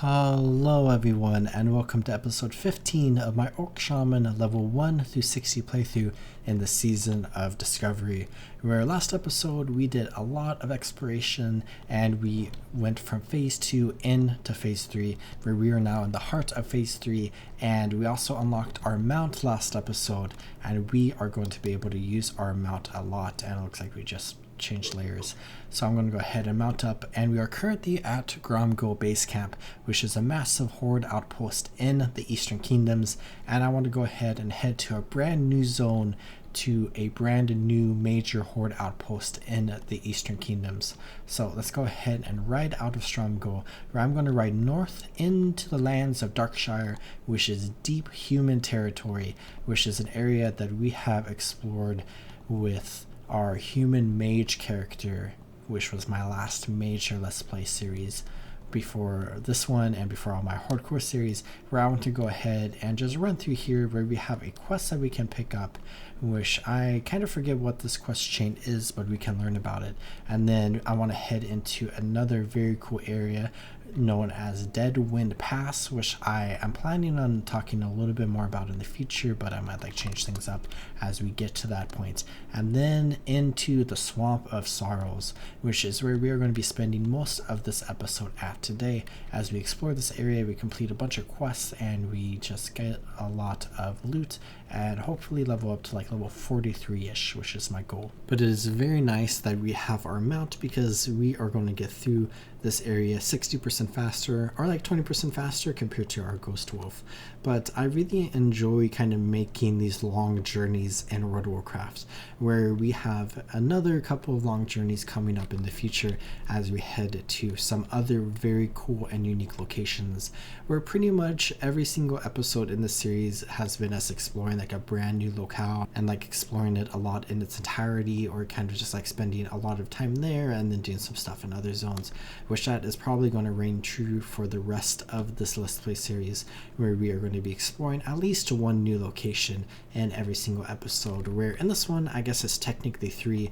Hello everyone and welcome to episode 15 of my Orc Shaman level 1 through 60 playthrough in the Season of Discovery, where last episode we did a lot of exploration and we went from phase 2 into phase 3, where we are now in the heart of phase 3, and we also unlocked our mount last episode, and we are going to be able to use our mount a lot, and it looks like we just change layers. So I'm going to go ahead and mount up, and we are currently at Gromgo Base Camp, which is a massive horde outpost in the Eastern Kingdoms, and I want to go ahead and head to a brand new zone, to a brand new major horde outpost in the Eastern Kingdoms. So let's go ahead and ride out of Stromgo, where I'm going to ride north into the lands of Darkshire, which is deep human territory, which is an area that we have explored with our human mage character, which was my last major Let's Play series before this one and before all my hardcore series, where I want to go ahead and just run through here where we have a quest that we can pick up, which I kind of forget what this quest chain is, but we can learn about it. And then I want to head into another very cool area known as Dead Wind Pass, which I am planning on talking a little bit more about in the future, but I might change things up as we get to that point. And then into the Swamp of Sorrows, which is where we are going to be spending most of this episode at today. As we explore this area, we complete a bunch of quests and we just get a lot of loot and hopefully level up to level 43-ish, which is my goal. But it is very nice that we have our mount, because we are going to get through this area 60% faster, or 20% faster compared to our Ghost Wolf. But I really enjoy kind of making these long journeys in World of Warcraft, where we have another couple of long journeys coming up in the future as we head to some other very cool and unique locations, where pretty much every single episode in the series has been us exploring a brand new locale and exploring it a lot in its entirety, or kind of just spending a lot of time there and then doing some stuff in other zones, which that is probably going to reign true for the rest of this Let's Play series, where we are going to be exploring at least one new location in every single episode, where in this one I guess it's technically 3,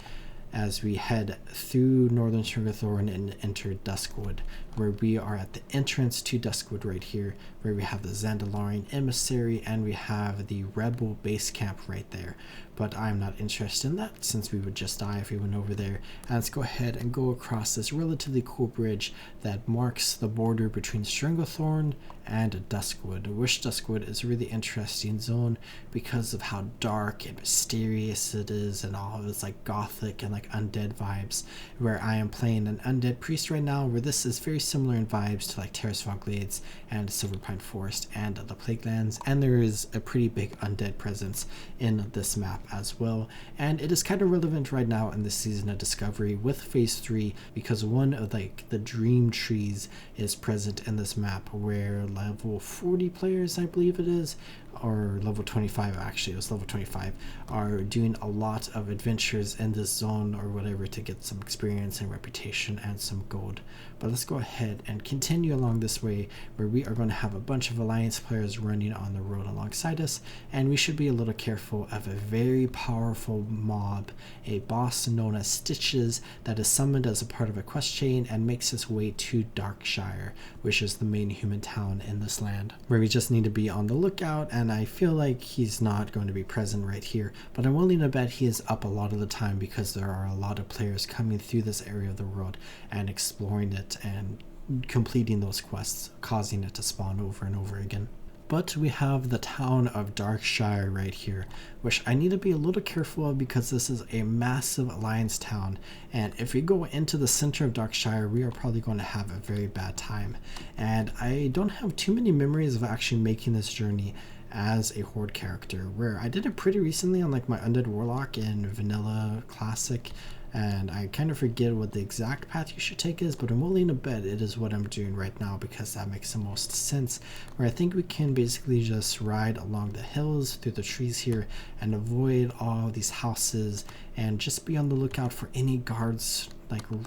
as we head through Northern Sugarthorn and enter Duskwood, where we are at the entrance to Duskwood right here, where we have the Zandalorian Emissary and we have the Rebel base camp right there. But I'm not interested in that, since we would just die if we went over there. And let's go ahead and go across this relatively cool bridge that marks the border between Stringlethorn and Duskwood, which Duskwood is a really interesting zone because of how dark and mysterious it is, and all of its gothic and undead vibes, where I am playing an undead priest right now, where this is very similar in vibes to Terrasfog Glades and Silverpine Forest and the Plaguelands, and there is a pretty big undead presence in this map as well. And it is kind of relevant right now in the Season of Discovery with phase 3, because one of the dream trees is present in this map, where level 40 players, I believe it is, or level 25, actually it was level 25, are doing a lot of adventures in this zone or whatever to get some experience and reputation and some gold. But let's go ahead and continue along this way, where we are going to have a bunch of Alliance players running on the road alongside us, and we should be a little careful of a very powerful mob, a boss known as Stitches, that is summoned as a part of a quest chain and makes his way to Darkshire, which is the main human town in this land, where we just need to be on the lookout. And I feel like he's not going to be present right here, but I'm willing to bet he is up a lot of the time, because there are a lot of players coming through this area of the world and exploring it and completing those quests, causing it to spawn over and over again. But we have the town of Darkshire right here, which I need to be a little careful of, because this is a massive Alliance town, and if we go into the center of Darkshire, we are probably going to have a very bad time. And I don't have too many memories of actually making this journey as a horde character, where I did it pretty recently on my Undead Warlock in Vanilla Classic, and I kind of forget what the exact path you should take is, but I'm willing to bet it is what I'm doing right now, because that makes the most sense, where I think we can basically just ride along the hills through the trees here and avoid all these houses, and just be on the lookout for any guards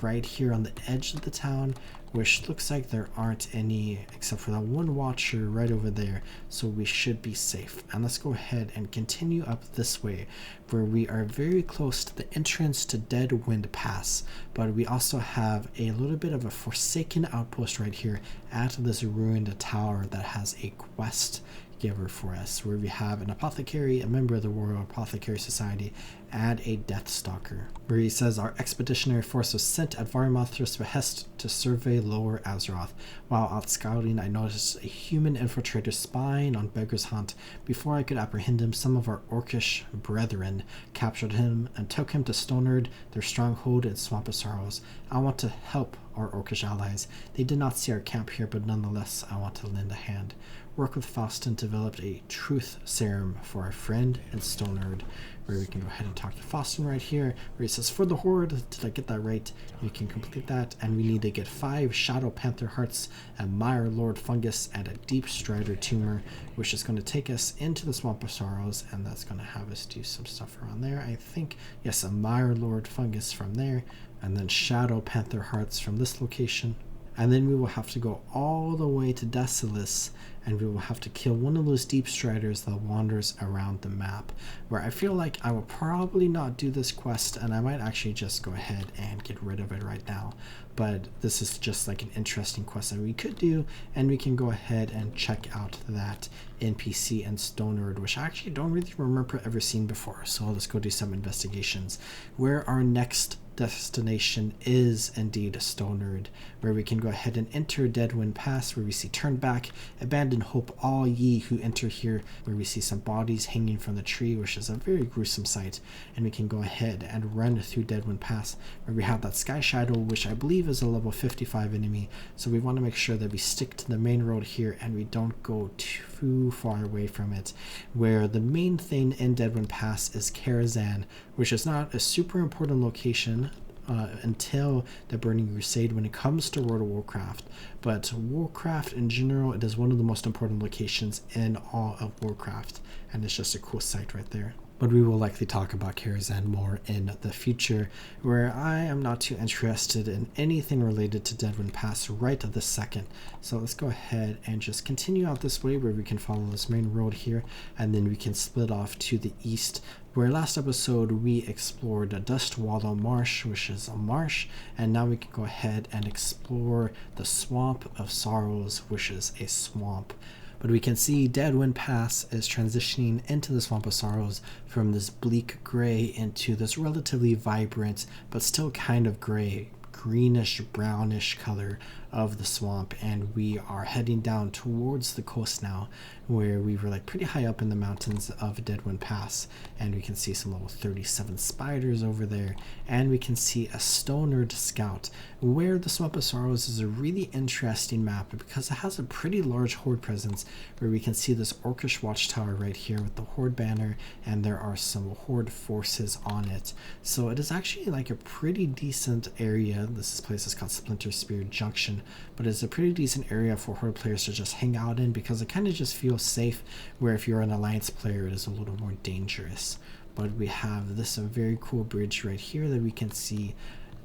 right here on the edge of the town, which looks like there aren't any except for that one watcher right over there, so we should be safe. And let's go ahead and continue up this way, where we are very close to the entrance to Deadwind Pass, but we also have a little bit of a forsaken outpost right here at this ruined tower that has a quest giver for us, where we have an apothecary, a member of the Royal Apothecary Society, and a Deathstalker, where he says our expeditionary force was sent at Varimothra's behest to survey Lower Azeroth. While out scouting, I noticed a human infiltrator spying on Beggar's Hunt. Before I could apprehend him, some of our Orcish brethren captured him and took him to Stonard, their stronghold in Swamp of Sorrows. I want to help our Orcish allies. They did not see our camp here, but nonetheless, I want to lend a hand. Work with Faustin developed a truth serum for our friend in Stonard, where we can go ahead and talk to Faustin right here, where he says, for the Horde, did I get that right? We can complete that, and we need to get 5 Shadow Panther Hearts, a Mire Lord Fungus, and a Deep Strider Tumor, which is going to take us into the Swamp of Sorrows, and that's going to have us do some stuff around there. I think, yes, a Mire Lord Fungus from there, and then Shadow Panther Hearts from this location. And then we will have to go all the way to Decilis, and we will have to kill one of those Deep Striders that wanders around the map, where I feel like I will probably not do this quest, and I might actually just go ahead and get rid of it right now. But this is just like an interesting quest that we could do, and we can go ahead and check out that NPC in Stonard, which I actually don't really remember ever seen before. So let's go do some investigations. Where our next destination is indeed Stonard, where we can go ahead and enter Deadwind Pass, where we see turn back, abandon hope all ye who enter here, where we see some bodies hanging from the tree, which is a very gruesome sight. And we can go ahead and run through Deadwind Pass, where we have that Sky Shadow, which I believe is a level 55 enemy, so we want to make sure that we stick to the main road here and we don't go too far away from it, where the main thing in Deadwind Pass is Karazhan, which is not a super important location until the Burning Crusade when it comes to World of Warcraft, but Warcraft in general, it is one of the most important locations in all of Warcraft, and it's just a cool site right there. But we will likely talk about Karazhan more in the future, where I am not too interested in anything related to Deadwind Pass right this second. So let's go ahead and just continue out this way, where we can follow this main road here, and then we can split off to the east, where last episode we explored Dustwallow Marsh, which is a marsh, and now we can go ahead and explore the Swamp of Sorrows, which is a swamp. But we can see Deadwind Pass is transitioning into the Swamp of Sorrows from this bleak gray into this relatively vibrant but still kind of gray, greenish brownish color of the swamp, and we are heading down towards the coast now, where we were like pretty high up in the mountains of Deadwind Pass, and we can see some level 37 spiders over there, and we can see a Stonard scout, where the Swamp of Sorrows is a really interesting map because it has a pretty large horde presence, where we can see this Orcish watchtower right here with the horde banner, and there are some horde forces on it. So it is actually like a pretty decent area. This place is called Splinter Spear Junction, but it's a pretty decent area for horde players to just hang out in because it kind of just feels safe, where if you're an alliance player it is a little more dangerous. But we have this very cool bridge right here that we can see,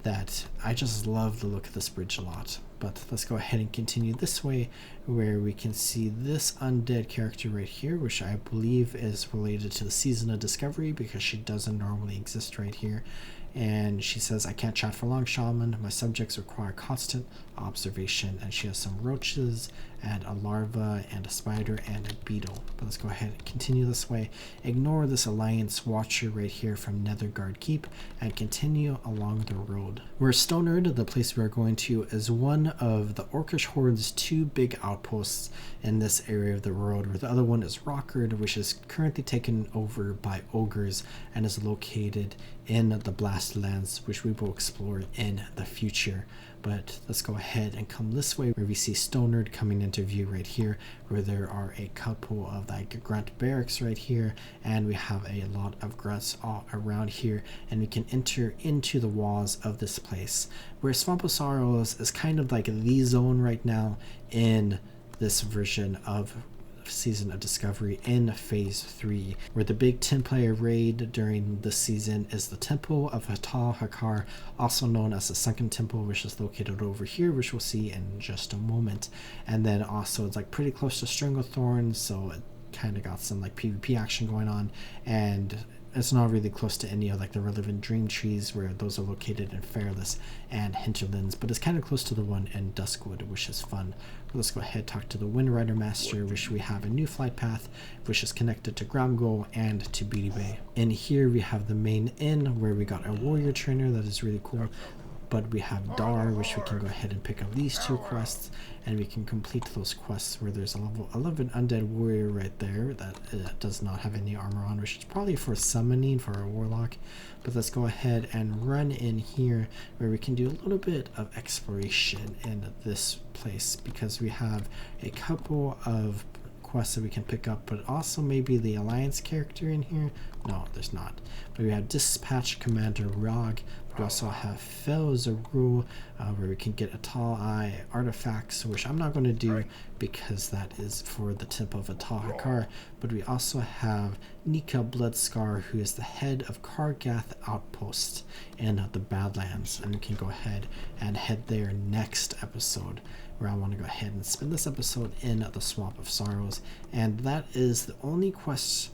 that I just love the look of this bridge a lot. But let's go ahead and continue this way, where we can see this undead character right here, which I believe is related to the Season of Discovery because she doesn't normally exist right here. And she says, I can't chat for long, Shaman. My subjects require constant observation. And she has some roaches and a larva and a spider and a beetle. But let's go ahead and continue this way. Ignore this Alliance Watcher right here from Netherguard Keep and continue along the road. Where Stonard, the place we're going to, is one of the Orcish Horde's 2 big outposts in this area of the world, where the other one is Rockard, which is currently taken over by ogres and is located in the Badlands, which we will explore in the future. But let's go ahead and come this way, where we see Stonard coming into view right here, where there are a couple of like grunt barracks right here, and we have a lot of grunts all around here, and we can enter into the walls of this place, where Swamp of Sorrows is kind of like the zone right now in this version of season of Discovery in Phase 3, where the big 10-player raid during this season is the Temple of Atal'Hakkar, also known as the Sunken Temple, which is located over here, which we'll see in just a moment. And then also it's like pretty close to Stranglethorn, so it kind of got some like PvP action going on, and it's not really close to any of like the relevant dream trees where those are located in Fairless and Hinterlands, but it's kind of close to the one in Duskwood, which is fun. But let's go ahead and talk to the Windrider Master, which we have a new flight path, which is connected to Gramgol and to Beatty Bay. In here we have the main inn where we got a warrior trainer that is really cool. But we have Dar, which we can go ahead and pick up these 2 quests, and we can complete those quests where there's a level 11 undead warrior right there that does not have any armor on, which is probably for summoning for a warlock. But let's go ahead and run in here where we can do a little bit of exploration in this place, because we have a couple of quests that we can pick up, but also maybe the Alliance character in here. No, there's not. But we have Dispatch Commander Rog. We also have Fel Zarul, where we can get Atal'Hakkar artifacts, which I'm not going to do because that is for the Temple of Atal'Hakkar. But we also have Nika Bloodscar, who is the head of Kargath Outpost in the Badlands, and we can go ahead and head there next episode, where I want to go ahead and spend this episode in the Swamp of Sorrows. And that is the only quest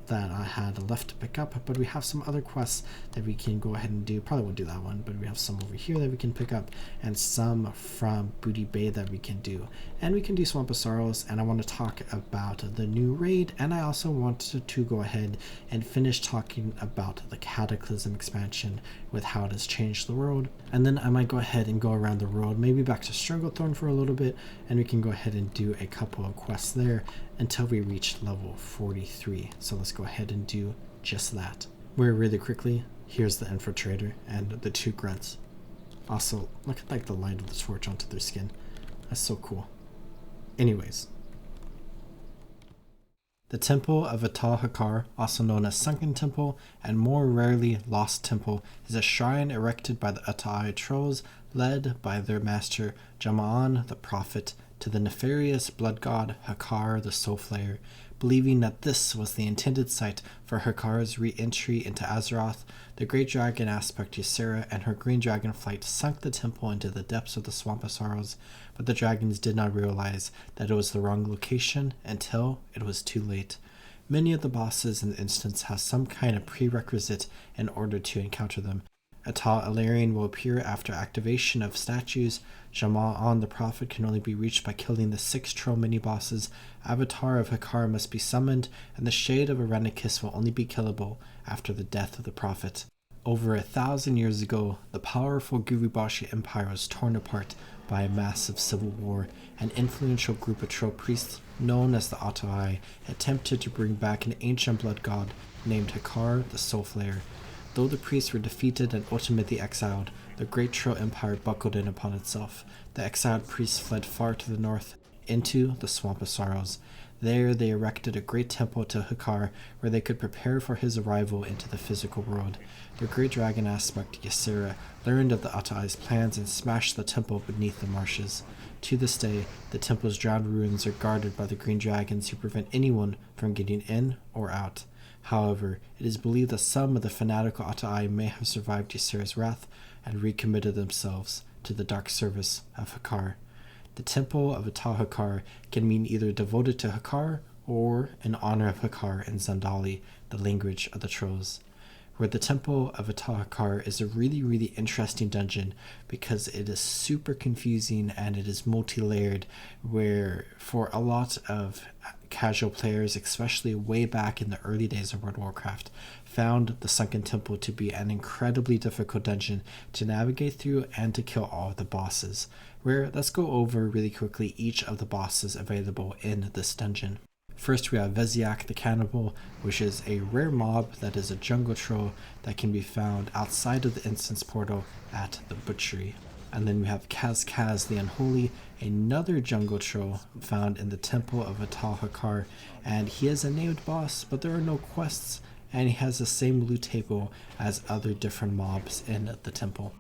that I had left to pick up, but we have some other quests that we can go ahead and do. Probably won't do that one, but we have some over here that we can pick up, and some from Booty Bay that we can do. And we can do Swamp of Sorrows, and I want to talk about the new raid, and I also want to go ahead and finish talking about the Cataclysm expansion with how it has changed the world. And then I might go ahead and go around the world, maybe back to Stranglethorn for a little bit, and we can go ahead and do a couple of quests there until we reach level 43. So let's go ahead and do just that. Where really quickly, here's the Infiltrator and the 2 grunts. Also, look at like the light of the torch onto their skin. That's so cool. Anyways, the Temple of Atal'Hakkar, also known as Sunken Temple and more rarely Lost Temple, is a shrine erected by the Atai trolls, led by their master Jama'an the Prophet, to the nefarious blood god Hakkar the Soulflayer. Believing that this was the intended site for Hakkar's re-entry into Azeroth, the Great Dragon aspect Ysera and her Green Dragon flight sunk the temple into the depths of the Swamp of Sorrows, but the dragons did not realize that it was the wrong location until it was too late. Many of the bosses in the instance have some kind of prerequisite in order to encounter them. Atal'Hakkar will appear after activation of statues. Jama'an the Prophet can only be reached by killing the 6 troll mini-bosses. Avatar of Hakkar must be summoned, and the Shade of Irenicus will only be killable after the death of the Prophet. Over 1,000 years ago, the powerful Gurubashi Empire was torn apart by a massive civil war. An influential group of troll priests, known as the Atai, attempted to bring back an ancient blood god named Hakkar the Soulflayer. Though the priests were defeated and ultimately exiled, the great Troll Empire buckled in upon itself. The exiled priests fled far to the north, into the Swamp of Sorrows. There they erected a great temple to Hakkar, where they could prepare for his arrival into the physical world. The great dragon aspect, Ysera, learned of the Atai's plans and smashed the temple beneath the marshes. To this day, the temple's drowned ruins are guarded by the green dragons who prevent anyone from getting in or out. However, it is believed that some of the fanatical Atai may have survived Ysera's wrath and recommitted themselves to the dark service of Hakkar. The Temple of Atal'Hakkar can mean either devoted to Hakkar or in honor of Hakkar in Zandali, the language of the trolls. Where the Temple of Atal'Hakkar is a really interesting dungeon because it is super confusing and it is multi-layered, where for a lot of casual players, especially way back in the early days of World of Warcraft, found the Sunken Temple to be an incredibly difficult dungeon to navigate through and to kill all of the bosses. Where let's go over really quickly each of the bosses available in this dungeon. First we have Veziak the Cannibal, which is a rare mob that is a jungle troll that can be found outside of the instance portal at the butchery. And then we have Kaz the Unholy, another jungle troll found in the Temple of Atal'Hakkar, and he is a named boss, but there are no quests, and he has the same loot table as other different mobs in the temple.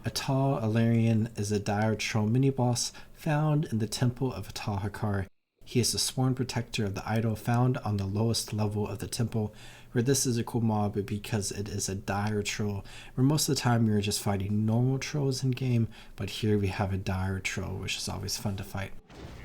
Atal'Hakkar is a dire troll mini-boss found in the Temple of Atal'Hakkar. He is the sworn protector of the idol found on the lowest level of the temple, where this is a cool mob because it is a dire troll, where most of the time you're just fighting normal trolls in game, but here we have a dire troll, which is always fun to fight.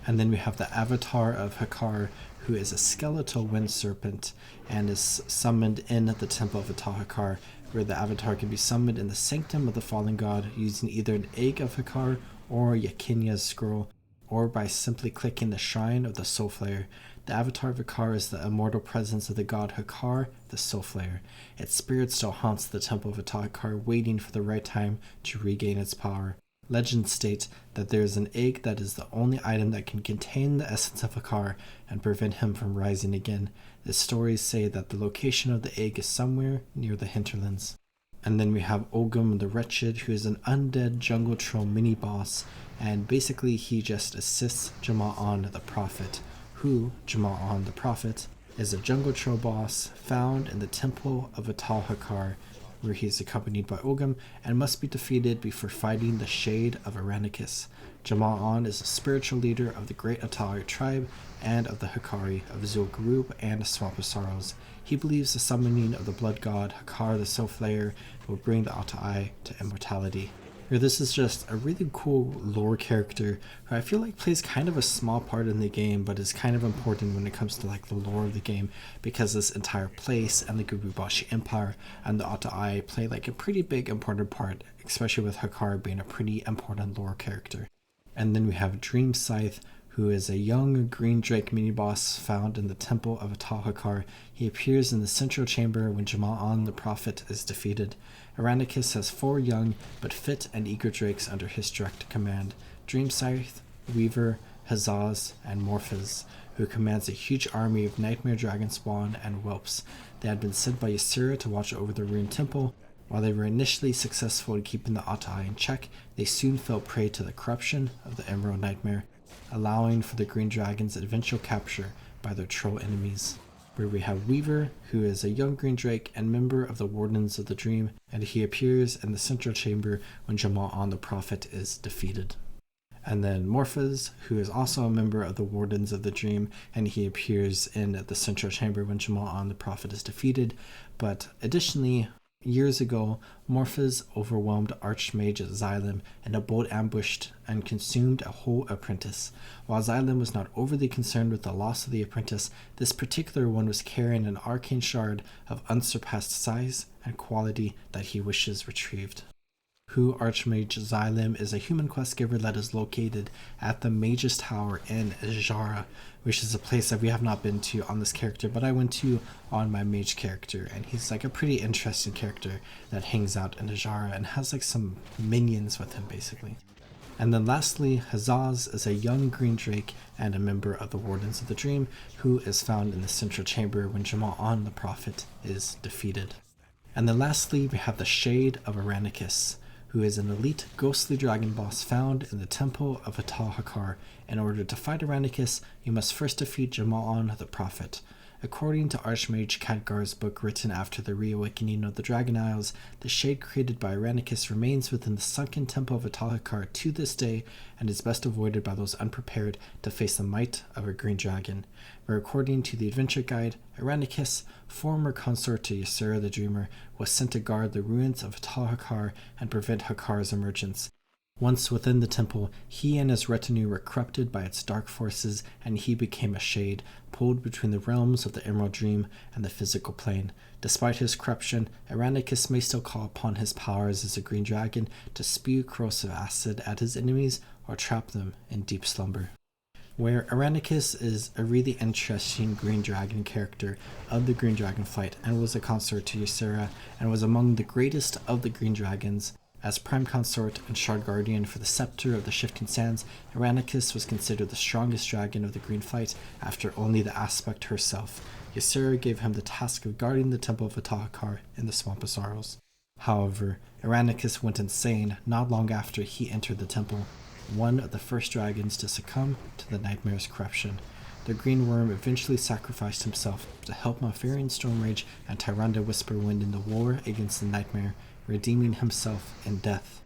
And then we have the Avatar of Hakkar, who is a skeletal wind serpent and is summoned in the Temple of Atal'Hakkar, where the Avatar can be summoned in the Sanctum of the Fallen God using either an egg of Hakkar or Yakinya's scroll, or by simply clicking the Shrine of the Soulflayer. The Avatar of Hakkar is the immortal presence of the god Hakkar, the Soulflayer. Its spirit still haunts the Temple of Atal'Hakkar, waiting for the right time to regain its power. Legends state that there is an egg that is the only item that can contain the essence of Hakkar and prevent him from rising again. The stories say that the location of the egg is somewhere near the hinterlands. And then we have Ogum the Wretched, who is an undead jungle troll mini-boss, and basically he just assists Jama'an the Prophet, who, Jama'an the Prophet, is a jungle troll boss found in the Temple of Atal'Hakkar, where he is accompanied by Ogum and must be defeated before fighting the Shade of Aranicus. Jama'an is a spiritual leader of the Great Atari tribe and of the Hakkari of Zul'Gurub and Swamp of Sorrows. He believes the summoning of the blood god Hakkar the Soulflayer will bring the Ata'ai to immortality. Here, this is just a really cool lore character who I feel like plays kind of a small part in the game, but is kind of important when it comes to like the lore of the game, because this entire place and the Gurubashi Empire and the Ata'ai play like a pretty big important part, especially with Hakkar being a pretty important lore character. And then we have Dream Scythe, who is a young green drake mini-boss found in the Temple of Atal'Hakkar. He appears in the central chamber when Jama'an the Prophet is defeated. Aranicus has 4 young but fit and eager drakes under his direct command: Dream Scythe, Weaver, Hazaz, and Morphas, who commands a huge army of Nightmare Dragon Spawn and Whelps. They had been sent by Ysera to watch over the ruined temple. While they were initially successful in keeping the Ata'ai in check, they soon fell prey to the corruption of the Emerald Nightmare, allowing for the Green Dragon's eventual capture by their troll enemies. Where we have Weaver, who is a young green drake and member of the Wardens of the Dream, and he appears in the central chamber when Jama'an the Prophet is defeated. And then Morphas, who is also a member of the Wardens of the Dream, and he appears in the central chamber when Jama'an the Prophet is defeated. But additionally, years ago, Morphas overwhelmed Archmage Xylem in a bold ambush and consumed a whole apprentice. While Xylem was not overly concerned with the loss of the apprentice, this particular one was carrying an arcane shard of unsurpassed size and quality that he wishes retrieved. Who Archmage Xylem is a human quest giver that is located at the Mage's Tower in Azshara, which is a place that we have not been to on this character, but I went to on my mage character, and he's like a pretty interesting character that hangs out in Azshara and has like some minions with him basically. And then lastly, Hazaz is a young green drake and a member of the Wardens of the Dream, who is found in the central chamber when Jama'an the Prophet is defeated. And then lastly, we have the Shade of Aranicus, who is an elite ghostly dragon boss found in the Temple of Atal'Hakkar. In order to fight Aranicus, you must first defeat Jama'an the Prophet. According to Archmage Khadgar's book written after the reawakening of the Dragon Isles, the shade created by Aranicus remains within the sunken Temple of Atal'Hakkar to this day and is best avoided by those unprepared to face the might of a green dragon. Where according to the adventure guide, Aranicus, former consort to Ysera the Dreamer, was sent to guard the ruins of Atal'Hakkar and prevent Hakkar's emergence. Once within the temple, he and his retinue were corrupted by its dark forces, and he became a shade, pulled between the realms of the Emerald Dream and the physical plane. Despite his corruption, Aranicus may still call upon his powers as a green dragon to spew corrosive acid at his enemies or trap them in deep slumber. Where Aranicus is a really interesting green dragon character of the Green Dragon fight and was a consort to Ysera and was among the greatest of the green dragons. As prime consort and shard guardian for the scepter of the Shifting Sands, Aranicus was considered the strongest dragon of the green fight after only the Aspect herself. Ysera gave him the task of guarding the Temple of Atal'Hakkar in the Swamp of Sorrows. However, Aranicus went insane not long after he entered the temple, one of the first dragons to succumb to the Nightmare's corruption. The Green Worm eventually sacrificed himself to help Malfurion Stormrage and Tyrande Whisperwind in the war against the Nightmare, redeeming himself in death.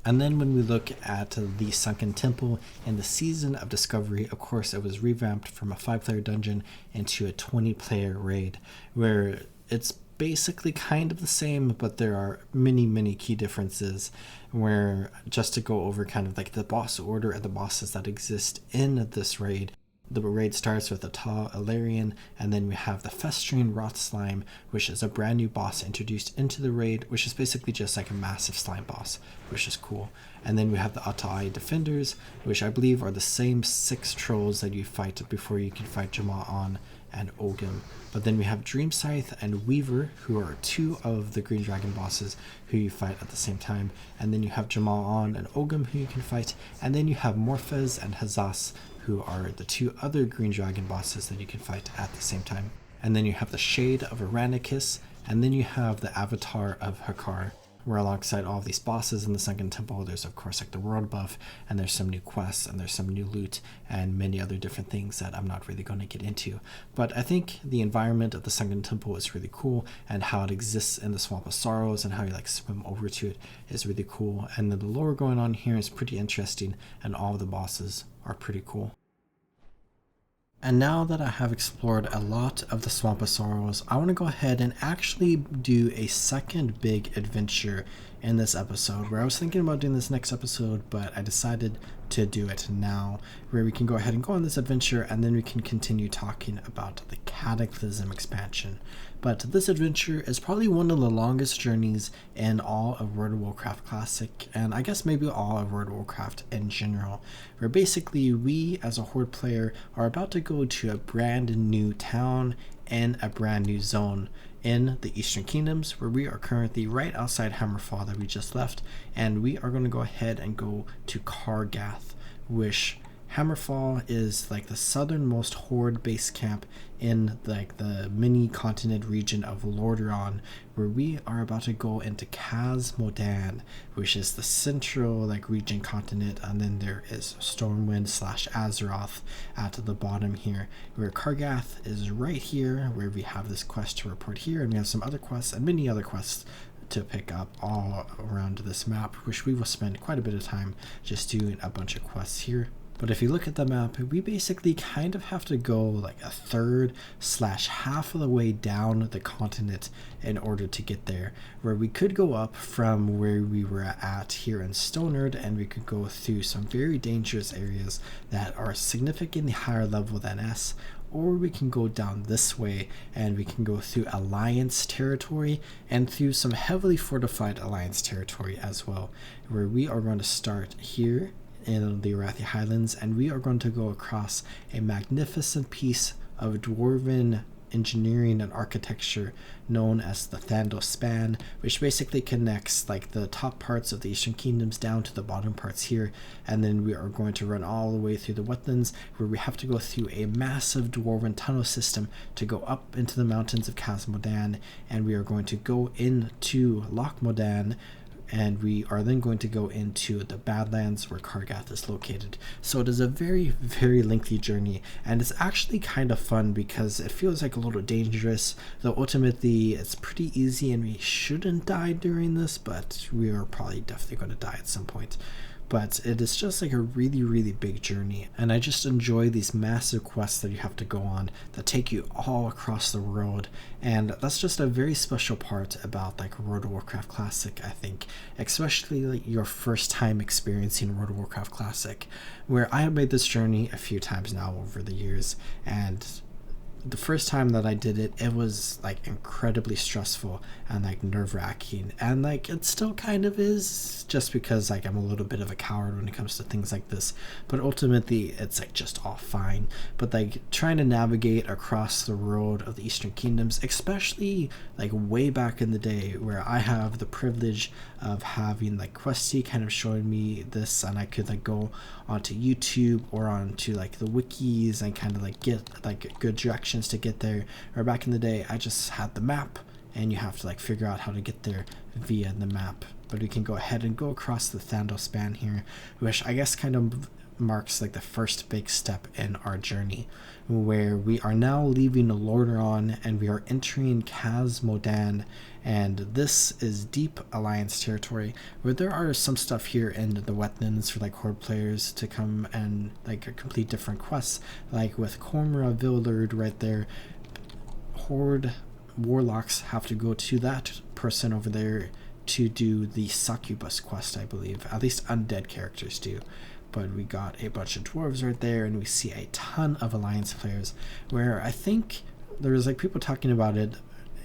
And then when we look at the Sunken Temple in the Season of Discovery, of course, it was revamped from a 5-player dungeon into a 20-player raid, where it's basically kind of the same, but there are many key differences, where just to go over kind of like the boss order and the bosses that exist in this raid. The raid starts with Atal'Hakkar, and then we have the Festering Rot Slime, which is a brand new boss introduced into the raid, which is basically just like a massive slime boss, which is cool. And then we have the Atai Defenders, which I believe are the same 6 trolls that you fight before you can fight Jama'an and Ogum. But then we have Dream Scythe and Weaver, who are 2 of the Green Dragon bosses who you fight at the same time. And then you have Jama'an and Ogum, who you can fight. And then you have Morphez and Hazas, who are the 2 other Green Dragon bosses that you can fight at the same time. And then you have the Shade of Aranikis, and then you have the Avatar of Hakkar, where alongside all of these bosses in the Sunken Temple, there's of course like the world buff, and there's some new quests, and there's some new loot, and many other different things that I'm not really going to get into. But I think the environment of the Sunken Temple is really cool, and how it exists in the Swamp of Sorrows, and how you like swim over to it is really cool. And then the lore going on here is pretty interesting, and all of the bosses are pretty cool. And now that I have explored a lot of the Swamp of Sorrows, I want to go ahead and actually do a second big adventure in this episode, where I was thinking about doing this next episode, but I decided to do it now, where we can go ahead and go on this adventure, and then we can continue talking about the Cataclysm expansion. But this adventure is probably one of the longest journeys in all of World of Warcraft Classic, and I guess maybe all of World of Warcraft in general, where basically we as a Horde player are about to go to a brand new town and a brand new zone in the Eastern Kingdoms, where we are currently right outside Hammerfall that we just left, and we are going to go ahead and go to Kargath, which Hammerfall is like the southernmost Horde base camp in like the mini continent region of Lordaeron, where we are about to go into Khaz Modan, which is the central like region continent, and then there is Stormwind / Azeroth at the bottom here, where Kargath is right here, where we have this quest to report here, and we have some other quests and many other quests to pick up all around this map, which we will spend quite a bit of time just doing a bunch of quests here. But if you look at the map, we basically kind of have to go like a third / half of the way down the continent in order to get there, where we could go up from where we were at here in Stonard, and we could go through some very dangerous areas that are significantly higher level than us, or we can go down this way and we can go through Alliance territory and through some heavily fortified Alliance territory as well, where we are going to start here in the Arathi Highlands, and we are going to go across a magnificent piece of dwarven engineering and architecture known as the Thandal Span, which basically connects like the top parts of the Eastern Kingdoms down to the bottom parts here. And then we are going to run all the way through the wetlands, where we have to go through a massive dwarven tunnel system to go up into the mountains of Khaz Modan, and we are going to go into Loch Modan, and we are then going to go into the Badlands where Kargath is located. So it is a very lengthy journey, and it's actually kind of fun because it feels like a little dangerous, though ultimately it's pretty easy and we shouldn't die during this, but we are probably definitely going to die at some point. But it is just like a really big journey, and I just enjoy these massive quests that you have to go on that take you all across the world, and that's just a very special part about like World of Warcraft Classic, I think, especially like your first time experiencing World of Warcraft Classic, where I have made this journey a few times now over the years, and the first time that I did it, it was like incredibly stressful and like nerve-wracking, and like it still kind of is, just because like I'm a little bit of a coward when it comes to things like this, but ultimately it's like just all fine. But like trying to navigate across the world of the Eastern Kingdoms, especially like way back in the day, where I have the privilege of having like Questy kind of showing me this, and I could like go onto YouTube or onto like the wikis and kind of like get like good directions to get there. Or back in the day, I just had the map, and you have to like figure out how to get there via the map. But we can go ahead and go across the Thandal Span here, which I guess kind of marks like the first big step in our journey, where we are now leaving Lordaeron and we are entering Khaz Modan, and this is deep Alliance territory, where there are some stuff here in the wetlands for like Horde players to come and like complete different quests, like with Cormora Villard right there. Horde warlocks have to go to that person over there to do the succubus quest, I believe. At least undead characters do. But we got a bunch of dwarves right there, and we see a ton of Alliance players, where I think there was like people talking about it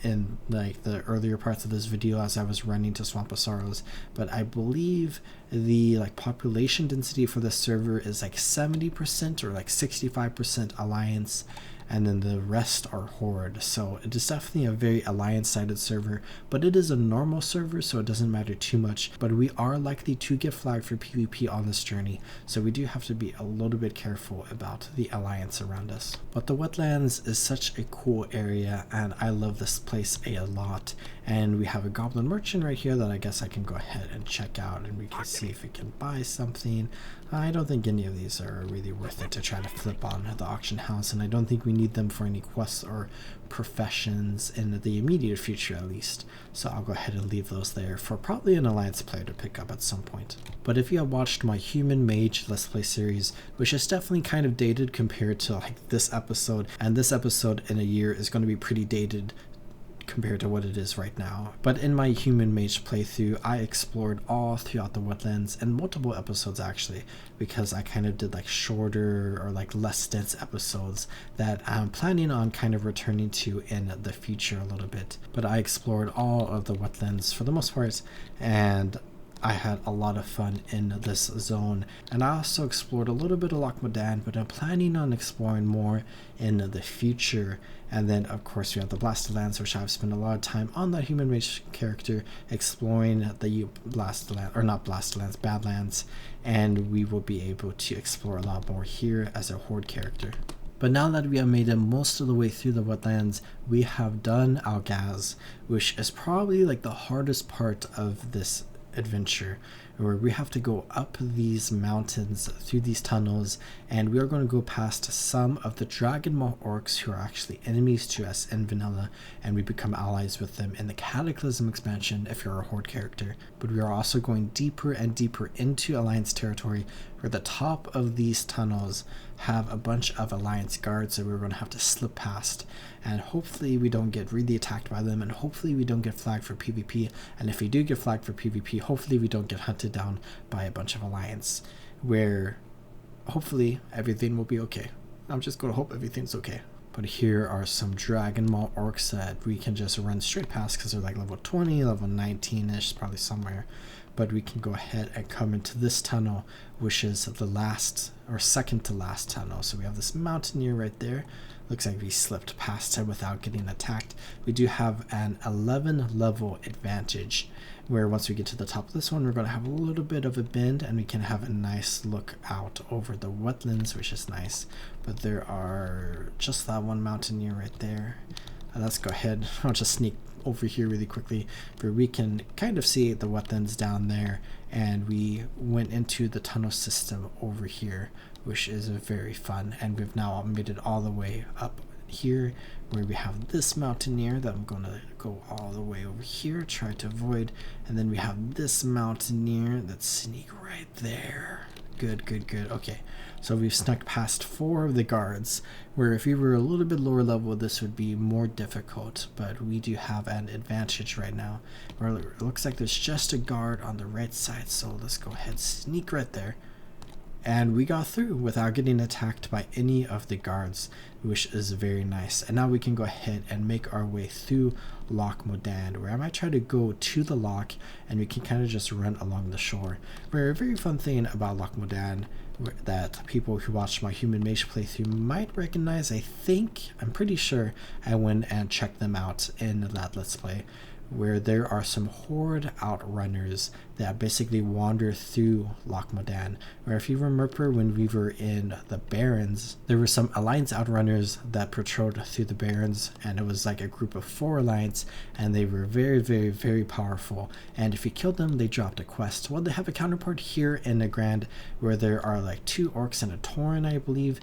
in like the earlier parts of this video as I was running to Swamp of Sorrows, but I believe the like population density for this server is like 70% or like 65% Alliance, and then the rest are Horde. So it is definitely a very Alliance-sided server, but it is a normal server, so it doesn't matter too much. But we are likely to get flagged for PvP on this journey, so we do have to be a little bit careful about the Alliance around us. But the wetlands is such a cool area, and I love this place a lot. And we have a goblin merchant right here that I guess I can go ahead and check out, and we can see if we can buy something. I don't think any of these are really worth it to try to flip on the auction house, and I don't think we need them for any quests or professions in the immediate future at least. So I'll go ahead and leave those there for probably an Alliance player to pick up at some point. But if you have watched my Human Mage Let's Play series, which is definitely kind of dated compared to like this episode, and this episode in a year is going to be pretty dated compared to what it is right now. But in my Human Mage playthrough, I explored all throughout the wetlands, and multiple episodes actually, because I kind of did like shorter or like less dense episodes that I'm planning on kind of returning to in the future a little bit. But I explored all of the wetlands for the most part, and I had a lot of fun in this zone. And I also explored a little bit of Loch Modan, but I'm planning on exploring more in the future. And then of course we have the Badlands, which I've spent a lot of time on that Human Mage character exploring the Badlands, and we will be able to explore a lot more here as a Horde character. But now that we have made it most of the way through the wetlands, we have done Algaz, which is probably like the hardest part of this adventure, where we have to go up these mountains through these tunnels, and we are going to go past some of the Dragon Maw orcs who are actually enemies to us in vanilla, and we become allies with them in the Cataclysm expansion if you're a Horde character. But we are also going deeper and deeper into Alliance territory, where the top of these tunnels have a bunch of Alliance guards that we're going to have to slip past, and hopefully we don't get really attacked by them, and hopefully we don't get flagged for PvP, and if we do get flagged for PvP, hopefully we don't get hunted down by a bunch of Alliance, where hopefully everything will be okay. I'm just going to hope everything's okay. But here are some Dragon Maw orcs that we can just run straight past because they're like level 20, level 19-ish, probably somewhere. But we can go ahead and come into this tunnel, which is the last or second to last tunnel. So we have this mountaineer right there. Looks like we slipped past him without getting attacked. We do have an 11 level advantage, where once we get to the top of this one, we're going to have a little bit of a bend, and we can have a nice look out over the wetlands, which is nice. But there are just that one mountaineer right there. Let's go ahead. I'll just sneak over here really quickly, where we can kind of see the wetlands down there, and we went into the tunnel system over here, which is very fun. And we've now made it all the way up here, where we have this mountaineer that I'm going to go all the way over here, try to avoid, and then we have this mountaineer that sneak right there. Good. Okay, so we've snuck past 4 of the guards, where if we were a little bit lower level, this would be more difficult, but we do have an advantage right now, where it looks like there's just a guard on the right side, so let's go ahead, sneak right there. And we got through without getting attacked by any of the guards, which is very nice. And now we can go ahead and make our way through Loch Modan, where I might try to go to the loch, and we can kind of just run along the shore. Where a very fun thing about Loch Modan that people who watched my Human Mage playthrough might recognize, I'm pretty sure I went and checked them out in that Let's Play, where there are some horde outrunners that basically wander through Loch Modan. Where if you remember when we were in the Barrens, there were some Alliance outrunners that patrolled through the Barrens, and it was like a group of 4 Alliance, and they were very, very, very powerful. And if you killed them, they dropped a quest. Well, they have a counterpart here in the Grand, where there are like 2 orcs and a tauren, I believe,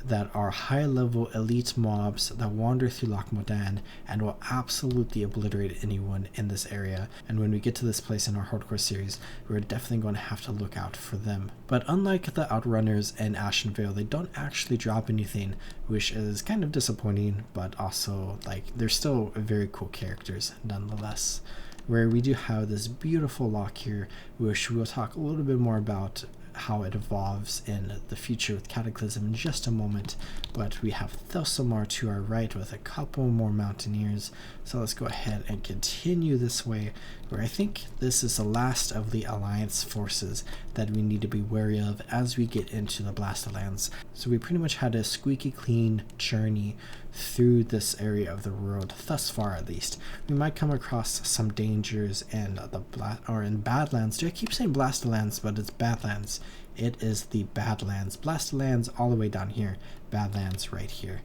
that are high-level elite mobs that wander through Loch Modan and will absolutely obliterate anyone in this area. And when we get to this place in our hardcore series, we're definitely going to have to look out for them. But unlike the outrunners in Ashen Vale, they don't actually drop anything, which is kind of disappointing, but also like they're still very cool characters nonetheless. Where we do have this beautiful loch here, which we'll talk a little bit more about how it evolves in the future with Cataclysm in just a moment. But we have Thelsomar to our right with a couple more mountaineers, so let's go ahead and continue this way, where I think this is the last of the Alliance forces that we need to be wary of as we get into the Badlands. So we pretty much had a squeaky clean journey through this area of the world, thus far at least. We might come across some dangers in in Badlands. Do I keep saying Blastlands, but it's Badlands. It is the Badlands. Blastlands all the way down here, Badlands right here.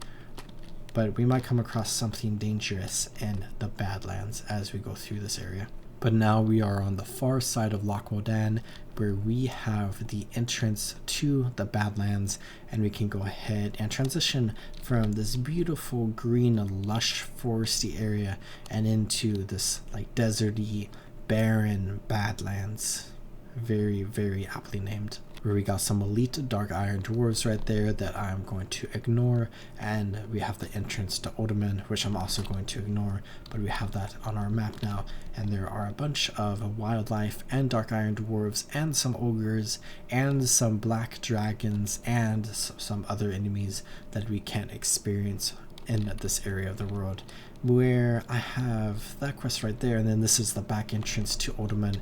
But we might come across something dangerous in the Badlands as we go through this area. But now we are on the far side of Loch Modan, where we have the entrance to the Badlands, and we can go ahead and transition from this beautiful green, lush, foresty area and into this like deserty, barren Badlands. Very, very aptly named. Where we got some elite dark iron dwarves right there that I'm going to ignore, and we have the entrance to Odoman, which I'm also going to ignore, but we have that on our map now. And there are a bunch of wildlife and dark iron dwarves and some ogres and some black dragons and some other enemies that we can't experience in this area of the world, where I have that quest right there. And then this is the back entrance to Odoman,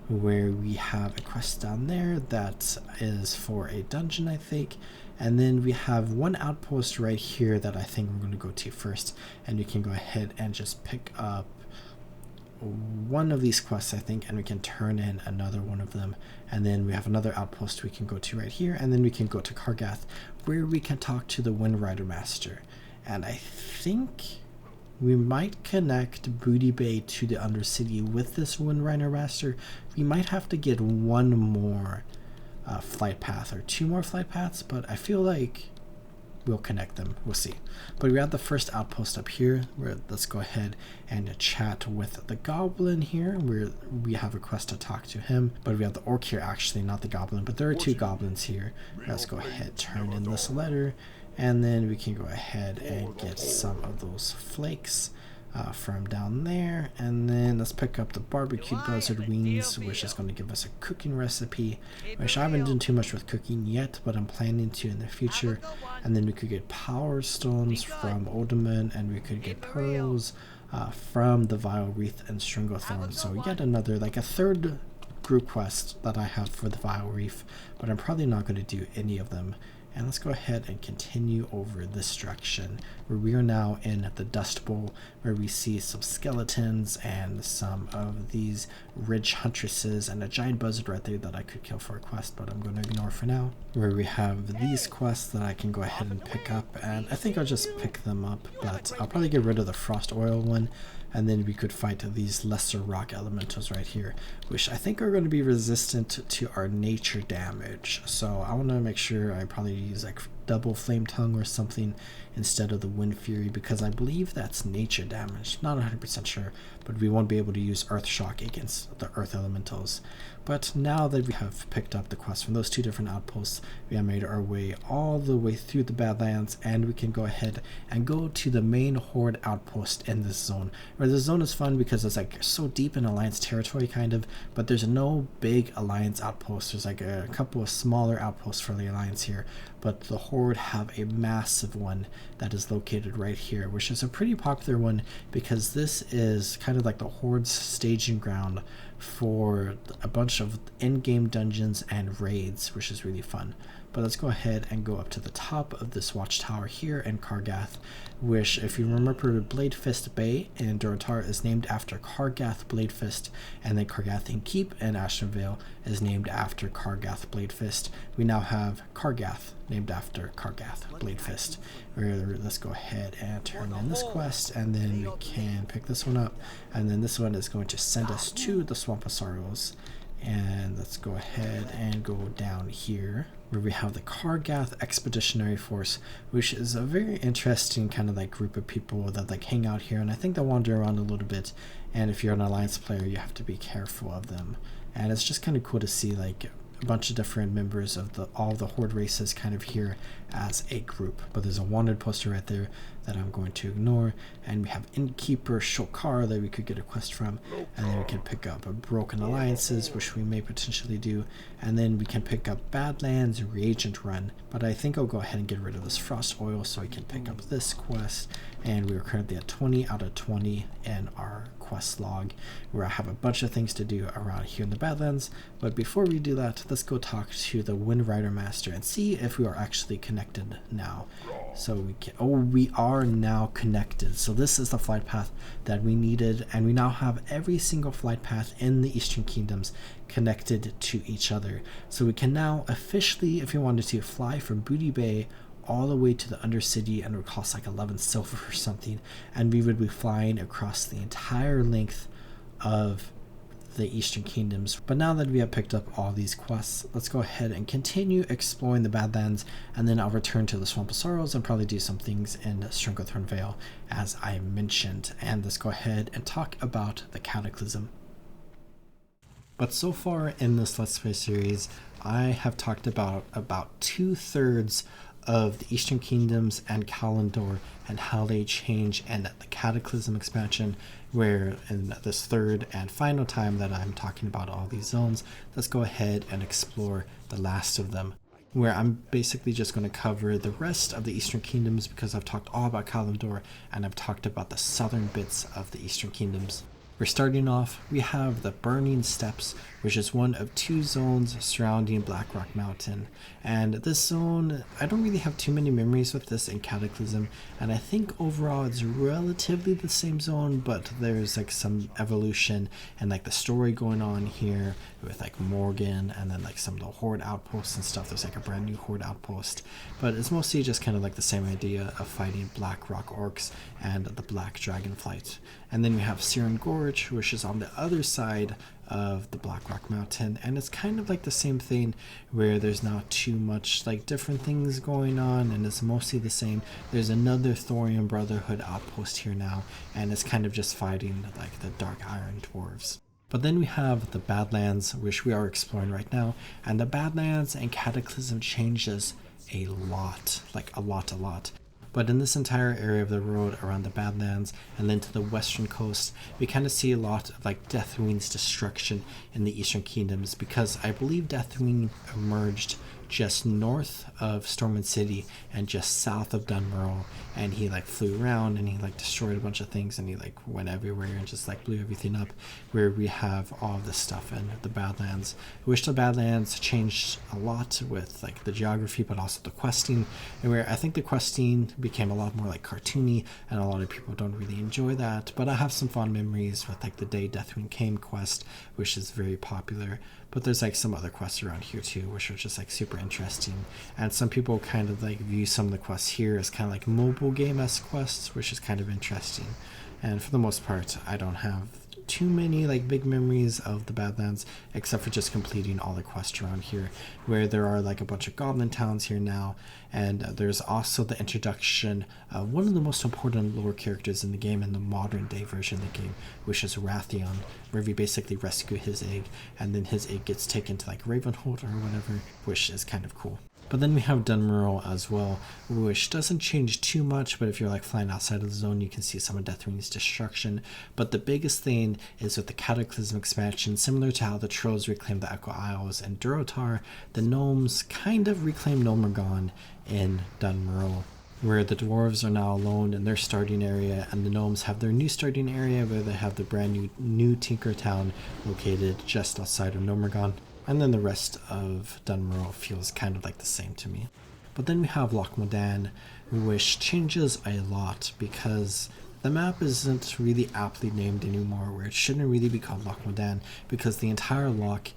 where we have a quest down there that is for a dungeon, I think. And then we have one outpost right here that I think we're going to go to first, and we can go ahead and just pick up one of these quests, I think, and we can turn in another one of them. And then we have another outpost we can go to right here, and then we can go to Kargath, where we can talk to the Wind Rider Master. And I think we might connect Booty Bay to the Undercity with this Wind Rider Master. We might have to get one more flight path or 2 more flight paths, but I feel like we'll connect them. We'll see. But we have the first outpost up here, where let's go ahead and chat with the Goblin here, where we have a quest to talk to him. But we have the Orc here, actually, not the Goblin, but there are 2 Goblins here. Let's go ahead, turn in this letter, and then we can go ahead and get some of those flakes from down there. And then let's pick up the barbecued buzzard wings, which is going to give us a cooking recipe, which I haven't done too much with cooking yet, but I'm planning to in the future. And then we could get power stones from Odoman, and we could get pearls from the Vile Wreath and Stringothorn. So yet another, like a third group quest that I have for the Vile Reef, but I'm probably not going to do any of them. And let's go ahead and continue over this direction, where we are now in the Dust Bowl, where we see some skeletons and some of these ridge huntresses and a giant buzzard right there that I could kill for a quest, but I'm going to ignore for now. Where we have these quests that I can go ahead and pick up, and I think I'll just pick them up, but I'll probably get rid of the Frost Oil one, and then we could fight these lesser rock elementals right here, which I think are going to be resistant to our nature damage. So I want to make sure I probably use like double flame tongue or something instead of the wind fury, because I believe that's nature damage. Not 100% sure, but we won't be able to use earth shock against the earth elementals. But now that we have picked up the quest from those 2 different outposts, we have made our way all the way through the Badlands, and we can go ahead and go to the main horde outpost in this zone. Where this zone is fun because it's like so deep in Alliance territory kind of, but there's no big Alliance outposts. There's like a couple of smaller outposts for the Alliance here, but the horde have a massive one that is located right here, which is a pretty popular one because this is kind of like the horde's staging ground for a bunch of in-game dungeons and raids, which is really fun. But let's go ahead and go up to the top of this watchtower here in Kargath, which, if you remember, Bladefist Bay in Durotar is named after Kargath Bladefist, and then Kargathian Keep in Ashenvale is named after Kargath Bladefist. We now have Kargath named after Kargath Bladefist. Let's go ahead and turn in this quest, and then we can pick this one up, and then this one is going to send us to the Swamp of Sorrows. And let's go ahead and go down here where we have the Kargath Expeditionary Force, which is a very interesting kind of like group of people that like hang out here, and I think they wander around a little bit, and if you're an Alliance player you have to be careful of them. And it's just kind of cool to see like a bunch of different members of all the Horde races kind of here as a group. But there's a wanted poster right there that I'm going to ignore, and we have Innkeeper Shulkar that we could get a quest from, and then we can pick up Broken Alliances, which we may potentially do, and then we can pick up Badlands Reagent Run. But I think I'll go ahead and get rid of this Frost Oil so we can pick up this quest, and we are currently at 20 out of 20 in our quest log, where I have a bunch of things to do around here in the Badlands. But before we do that, let's go talk to the Wind Rider Master and see if we are actually connected now. So we are now connected. So this is the flight path that we needed, and we now have every single flight path in the Eastern Kingdoms connected to each other. So we can now officially, if you wanted to, fly from Booty Bay all the way to the Undercity, and it would cost like 11 silver or something, and we would be flying across the entire length of the Eastern Kingdoms. But now that we have picked up all these quests, let's go ahead and continue exploring the Badlands, and then I'll return to the Swamp of Sorrows and probably do some things in Stranglethorn Vale as I mentioned. And let's go ahead and talk about the Cataclysm. But so far in this Let's Play series, I have talked about 2/3 of the Eastern Kingdoms and Kalimdor and how they change in the Cataclysm expansion, where in this third and final time that I'm talking about all these zones, let's go ahead and explore the last of them, where I'm basically just going to cover the rest of the Eastern Kingdoms because I've talked all about Kalimdor and I've talked about the southern bits of the Eastern Kingdoms. We're starting off, we have the Burning Steppes, which is one of 2 zones surrounding Blackrock Mountain. And this zone, I don't really have too many memories with this in Cataclysm, and I think overall it's relatively the same zone, but there's like some evolution and like the story going on here with like Morgan, and then like some of the Horde outposts and stuff. There's like a brand new Horde outpost, but it's mostly just kind of like the same idea of fighting Blackrock Orcs and the Black Dragonflight. And then we have Siren Gorge, which is on the other side of the Blackrock Mountain, and it's kind of like the same thing where there's not too much like different things going on, and it's mostly the same. There's another Thorian Brotherhood outpost here now, and it's kind of just fighting like the Dark Iron Dwarves. But then we have the Badlands, which we are exploring right now, and the Badlands and Cataclysm changes a lot, like a lot. But in this entire area of the road around the Badlands and then to the western coast, we kind of see a lot of like Deathwing's destruction in the Eastern Kingdoms, because I believe Deathwing emerged just north of Stormwind City and just south of Dunmerle, and he like flew around and he like destroyed a bunch of things, and he like went everywhere and just like blew everything up, where we have all this stuff in the Badlands. I wish the Badlands changed a lot with like the geography, but also the questing, and where I think the questing became a lot more like cartoony, and a lot of people don't really enjoy that. But I have some fond memories with like the Day Deathwing Came quest, which is very popular. But there's like some other quests around here too, which are just like super interesting. And some people kind of like view some of the quests here as kind of like mobile game-esque quests, which is kind of interesting. And for the most part, I don't have too many like big memories of the Badlands, except for just completing all the quests around here, where there are like a bunch of goblin towns here now. And there's also the introduction of one of the most important lore characters in the game, in the modern day version of the game, which is Wrathion, where we basically rescue his egg, and then his egg gets taken to like Ravenhold or whatever, which is kind of cool. But then we have Dunmerle as well, which doesn't change too much, but if you're like flying outside of the zone, you can see some of Deathwing's destruction. But the biggest thing is with the Cataclysm expansion, similar to how the Trolls reclaimed the Echo Isles and Durotar, the Gnomes kind of reclaimed Nomergon in Dunmerle. where the dwarves are now alone in their starting area, and the gnomes have their new starting area where they have the brand new Tinker Town located just outside of Nomergon. And then the rest of Dunmerle feels kind of like the same to me. But then we have Loch Modan, which changes a lot because the map isn't really aptly named anymore, where it shouldn't really be called Loch Modan, because the entire loch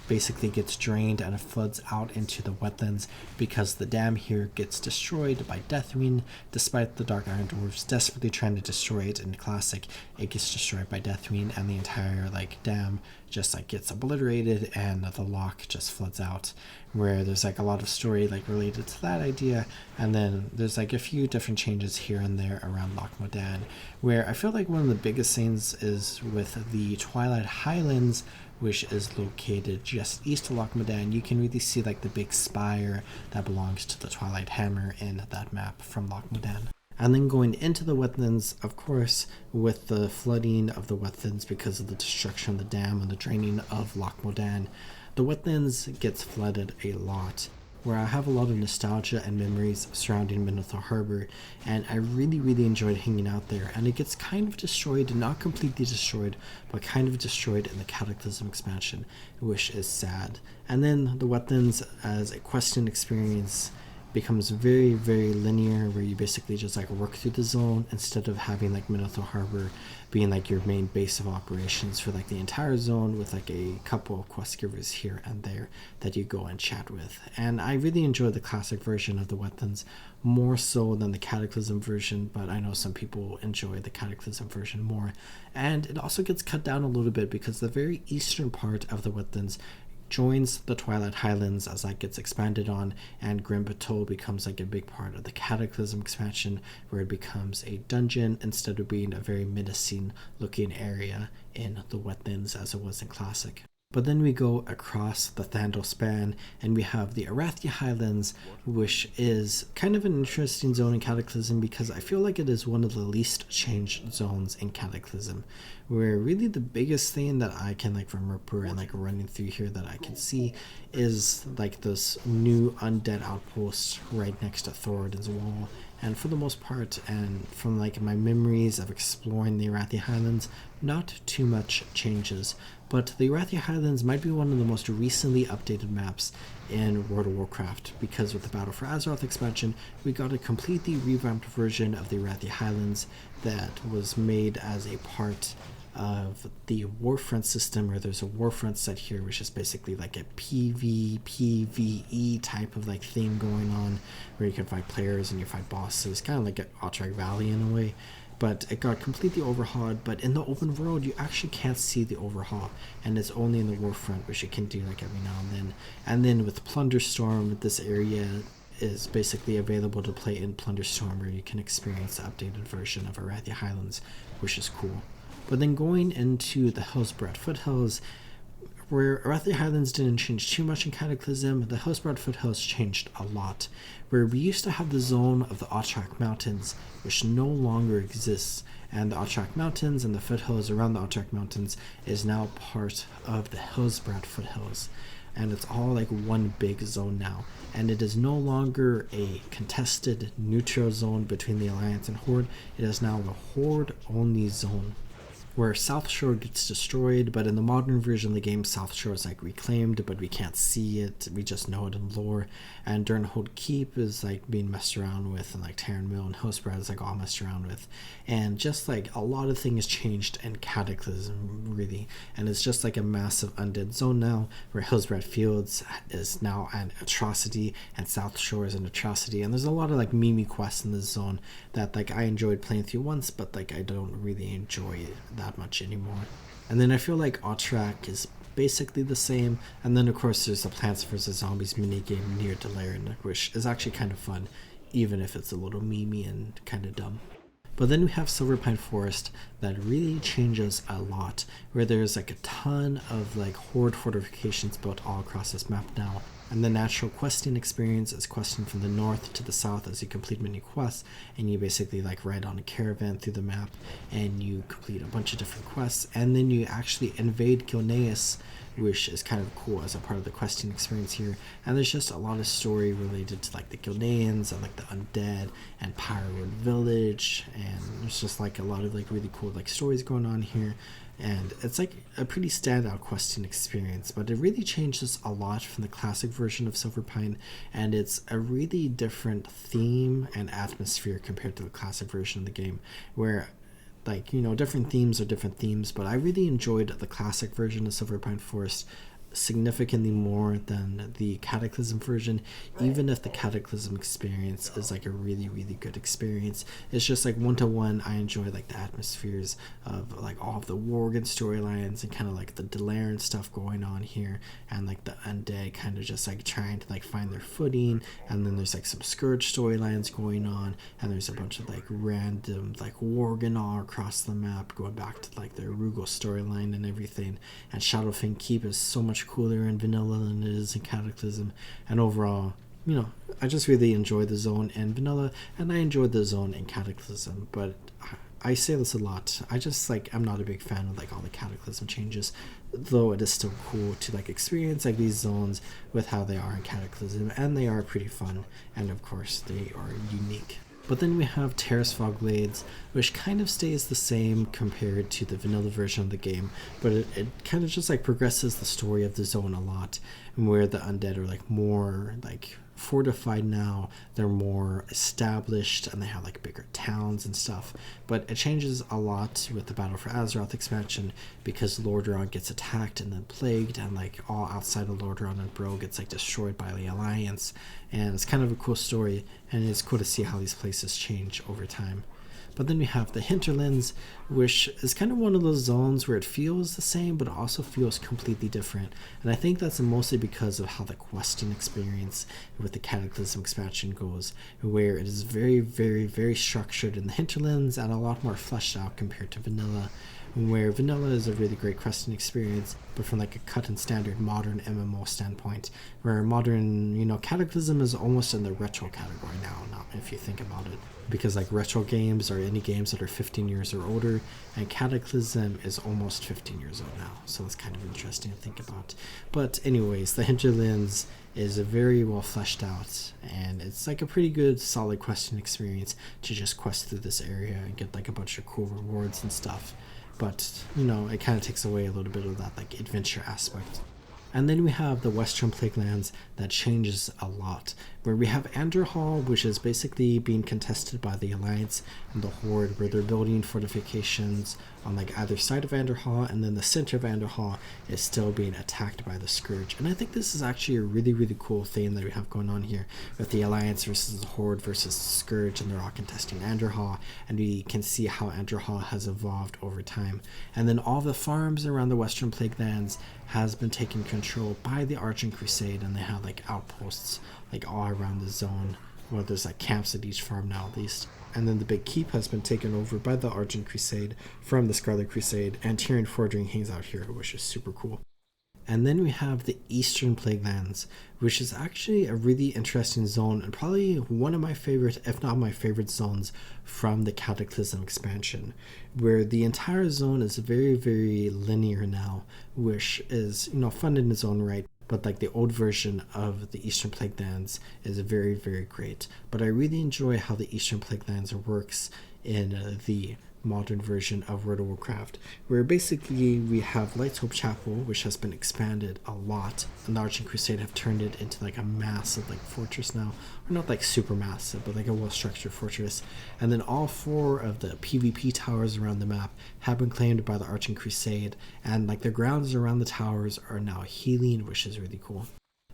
basically gets drained and it floods out into the wetlands because the dam here gets destroyed by Deathwing. Despite the Dark Iron Dwarves desperately trying to destroy it in Classic, it gets destroyed by Deathwing, and the entire dam just gets obliterated and the loch just floods out, where there's a lot of story related to that idea. And then there's a few different changes here and there around Loch Modan, where I feel one of the biggest things is with the Twilight Highlands, which is located just east of Loch Modan. You can really see the big spire that belongs to the Twilight Hammer in that map from Loch Modan. And then going into the wetlands, of course, with the flooding of the wetlands because of the destruction of the dam and the draining of Loch Modan, the wetlands gets flooded a lot, where I have a lot of nostalgia and memories surrounding Minotaur Harbor, and I really enjoyed hanging out there. And it gets kind of destroyed, not completely destroyed, but kind of destroyed in the Cataclysm expansion, which is sad. And then the wetlands as a questing experience becomes very linear, where you basically just work through the zone instead of having Minotaur Harbor being your main base of operations for the entire zone, with a couple of quest givers here and there that you go and chat with. And I really enjoy the classic version of the wetlands more so than the Cataclysm version, but I know some people enjoy the Cataclysm version more. And it also gets cut down a little bit because the very eastern part of the wetlands joins the Twilight Highlands as that gets expanded on, and Grim Bateau becomes a big part of the Cataclysm expansion, where it becomes a dungeon instead of being a very menacing looking area in the wetlands as it was in Classic. But then we go across the Thandle span and we have the Arathia Highlands, which is kind of an interesting zone in Cataclysm because I feel it is one of the least changed zones in Cataclysm, where really the biggest thing that I can remember and running through here that I can see is this new undead outpost right next to Thoradin's Wall. And for the most part, and from my memories of exploring the Arathia Highlands, not too much changes. But the Arathia Highlands might be one of the most recently updated maps in World of Warcraft, because with the Battle for Azeroth expansion, we got a completely revamped version of the Arathia Highlands that was made as a part of the Warfront system, where there's a Warfront set here, which is basically a PvE type of theme going on, where you can fight players and you fight bosses, kind of like at Alterac Valley in a way. But it got completely overhauled, but in the open world you actually can't see the overhaul, and it's only in the Warfront, which you can do every now and then. And then with Plunderstorm, this area is basically available to play in Plunderstorm, where you can experience the updated version of Arathia Highlands, which is cool. But then going into the Hillsbrad Foothills, where Arathia Highlands didn't change too much in Cataclysm, the Hillsbrad Foothills changed a lot, where we used to have the zone of the Otrak Mountains, which no longer exists, and the Otrak Mountains and the foothills around the Otrak Mountains is now part of the Hillsbrad Foothills, and it's all one big zone now, and it is no longer a contested neutral zone between the Alliance and Horde. It is now a Horde only zone, where South Shore gets destroyed, but in the modern version of the game, South Shore is reclaimed, but we can't see it, we just know it in lore. And Durnhold Keep is being messed around with, and Terran Mill and Hillsbrad is all messed around with. And just a lot of things changed in Cataclysm, really. And it's just a massive undead zone now, where Hillsbrad Fields is now an atrocity, and South Shore is an atrocity. And there's a lot of meme quests in this zone that I enjoyed playing through once, but I don't really enjoy that much anymore. And then I feel Otrak is basically the same, and then of course there's the Plants vs Zombies minigame near Delaran, which is actually kind of fun, even if it's a little memey and kind of dumb. But then we have Silverpine Forest that really changes a lot, where there's a ton of Horde fortifications built all across this map now, And the natural questing experience is questing from the north to the south as you complete many quests, and you basically like ride on a caravan through the map and you complete a bunch of different quests, and then you actually invade Gilneas, which is kind of cool as a part of the questing experience here. And there's just a lot of story related to like the Gilneans and like the undead and Pyrowood Village, and there's just like a lot of like really cool like stories going on here. And it's like a pretty standout questing experience, but it really changes a lot from the classic version of Silverpine, and it's a really different theme and atmosphere compared to the classic version of the game, where like, you know, different themes are different themes, but I really enjoyed the classic version of Silverpine Forest significantly more than the Cataclysm version, even if the Cataclysm experience is like a really good experience. It's just like one-to-one I enjoy like the atmospheres of like all of the Worgen storylines and kind of like the Delaran stuff going on here, and like the undead kind of just like trying to like find their footing, and then there's like some Scourge storylines going on, and there's a bunch of like random like Worgen all across the map going back to like the Rugal storyline and everything. And Shadowfang Keep is so much cooler in vanilla than it is in Cataclysm, and overall, you know, I just really enjoy the zone in vanilla, and I enjoyed the zone in Cataclysm. But I say this a lot, I just like, I'm not a big fan of like all the Cataclysm changes, though it is still cool to like experience like these zones with how they are in Cataclysm, and they are pretty fun, and of course they are unique. But then we have Terrace Fogglades, which kind of stays the same compared to the vanilla version of the game, but it kind of just like progresses the story of the zone a lot, and where the undead are like more like fortified now, they're more established, and they have like bigger towns and stuff. But it changes a lot with the Battle for Azeroth expansion, because Lordaeron gets attacked and then plagued, and like all outside of Lordaeron and Bro gets like destroyed by the Alliance, and it's kind of a cool story, and it's cool to see how these places change over time. But then we have the Hinterlands, which is kind of one of those zones where it feels the same, but it also feels completely different. And I think that's mostly because of how the questing experience with the Cataclysm expansion goes, where it is very structured in the Hinterlands and a lot more fleshed out compared to vanilla, where vanilla is a really great questing experience, but from like a cut and standard modern MMO standpoint, where modern, you know, Cataclysm is almost in the retro category now, if you think about it, because like retro games are any games that are 15 years or older, and Cataclysm is almost 15 years old now, so it's kind of interesting to think about. But anyways, the Hinterlands is a very well fleshed out, and it's like a pretty good solid questing experience to just quest through this area and get like a bunch of cool rewards and stuff. But, you know, it kind of takes away a little bit of that like adventure aspect. And then we have the Western Plaguelands that changes a lot, where we have Anderhall, which is basically being contested by the Alliance and the Horde, where they're building fortifications on like either side of Anderhall, and then the center of Anderhall is still being attacked by the Scourge. And I think this is actually a really cool thing that we have going on here with the Alliance versus the Horde versus the Scourge, and they're all contesting Anderhall, and we can see how Anderhall has evolved over time. And then all the farms around the Western Plaguelands has been taken control by the Argent Crusade, and they have like outposts like all around the zone, where there's like camps at each farm now at least. And then the big keep has been taken over by the Argent Crusade from the Scarlet Crusade, and Tyrion Fordring hangs out here, which is super cool. And then we have the Eastern Plaguelands, which is actually a really interesting zone, and probably one of my favorite, if not my favorite zones from the Cataclysm expansion, where the entire zone is very linear now, which is, you know, fun in its own right. But like the old version of the Eastern Plaguelands is very great. But I really enjoy how the Eastern Plaguelands works in the modern version of World of Warcraft, where basically we have Light's Hope Chapel, which has been expanded a lot, and the Argent Crusade have turned it into like a massive like fortress now, or not like super massive, but like a well-structured fortress. And then all 4 of the PvP towers around the map have been claimed by the Argent Crusade, and like the grounds around the towers are now healing, which is really cool.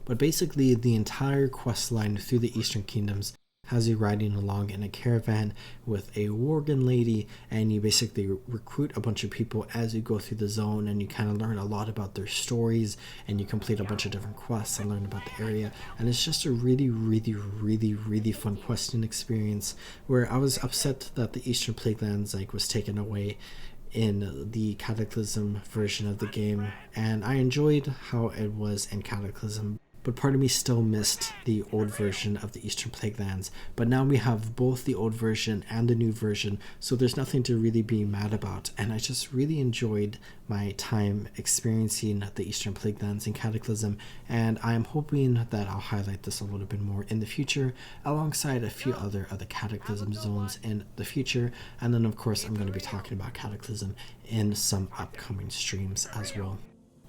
But basically the entire quest line through the Eastern Kingdoms has you riding along in a caravan with a Worgen lady, and you basically recruit a bunch of people as you go through the zone, and you kind of learn a lot about their stories, and you complete a bunch of different quests and learn about the area. And it's just a really fun questing experience, where I was upset that the Eastern Plaguelands like was taken away in the Cataclysm version of the game, and I enjoyed how it was in Cataclysm. but part of me still missed the old version of the Eastern Plaguelands. But now we have both the old version and the new version, so there's nothing to really be mad about. And I just really enjoyed my time experiencing the Eastern Plaguelands in Cataclysm, and I'm hoping that I'll highlight this a little bit more in the future, alongside a few other of the Cataclysm zones in the future. And then of course I'm going to be talking about Cataclysm in some upcoming streams as well.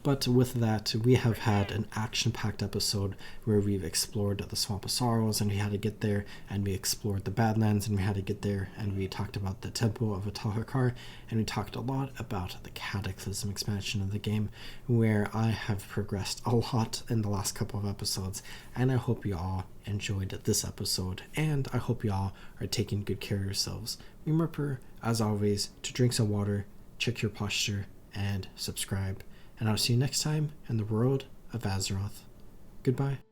But with that, we have had an action-packed episode where we've explored the Swamp of Sorrows, and we had to get there, and we explored the Badlands, and we had to get there, and we talked about the Temple of Atal'Hakkar, and we talked a lot about the Cataclysm expansion of the game, where I have progressed a lot in the last couple of episodes, and I hope you all enjoyed this episode, and I hope you all are taking good care of yourselves. Remember, as always, to drink some water, check your posture, and subscribe. And I'll see you next time in the world of Azeroth. Goodbye.